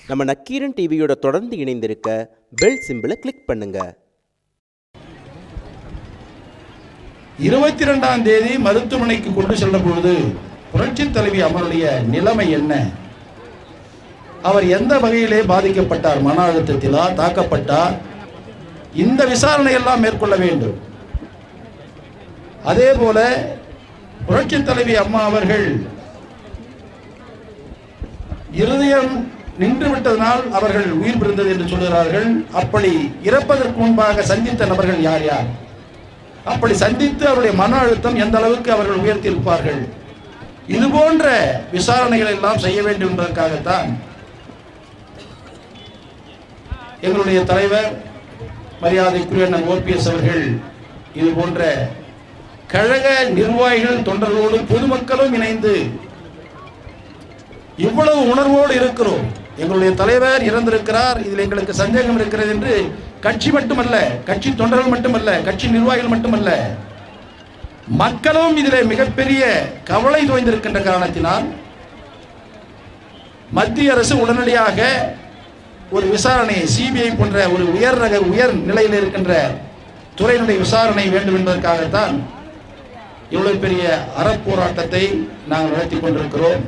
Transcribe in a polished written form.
நம்ம நக்கீரன் டிவியோட தொடர்ந்து இணைந்திருக்க பெல் சிம்பிளை கிளிக் பண்ணுங்க. 22ஆம் தேதி மருத்துவமனைக்கு கொண்டு செல்லும் பொழுது புரட்சித் தலைவி அம்மனுடைய நிலைமை என்ன? அவர் எந்த வகையிலே பாதிக்கப்பட்டார்? மன அழுத்தத்திலா தாக்கப்பட்டார்? இந்த விசாரணை எல்லாம் மேற்கொள்ள வேண்டும். அதே போல புரட்சித் தலைவி அம்மா அவர்கள் இருதயம் நின்று விட்டதனால் அவர்கள் உயிர் பிரிந்தது என்று சொல்கிறார்கள். அப்படி இறப்பதற்கு முன்பாக சந்தித்த நபர்கள் யார் யார்? அப்படி சந்தித்து அவருடைய மன அழுத்தம் எந்த அளவுக்கு அவர்கள் உயர்த்தி இருப்பார்கள்? இது போன்ற விசாரணைகள் எல்லாம் செய்ய வேண்டும் என்பதற்காகத்தான் எங்களுடைய தலைவர் மரியாதைக்குரிய OPS அவர்கள் இது போன்ற கழக நிர்வாகிகள் தொண்டர்களோடு பொதுமக்களும் இணைந்து இவ்வளவு உணர்வோடு இருக்கிறோம். எங்களுடைய தலைவர் இறந்திருக்கிறார், இதில் எங்களுக்கு சந்தேகம் இருக்கிறது என்று கட்சி மட்டுமல்ல, கட்சி தொண்டர்கள் மட்டுமல்ல, கட்சி நிர்வாகிகள் மட்டுமல்ல, மக்களும் இதில் மிகப்பெரிய கவலை தோய்ந்திருக்கின்ற காரணத்தினால் மத்திய அரசு உடனடியாக ஒரு விசாரணை, CBI போன்ற ஒரு உயர் நிலையில் இருக்கின்ற துறையினுடைய விசாரணை வேண்டும் என்பதற்காகத்தான் இவ்வளவு பெரிய அறப்போராட்டத்தை நாங்கள் நடத்தி கொண்டிருக்கிறோம்.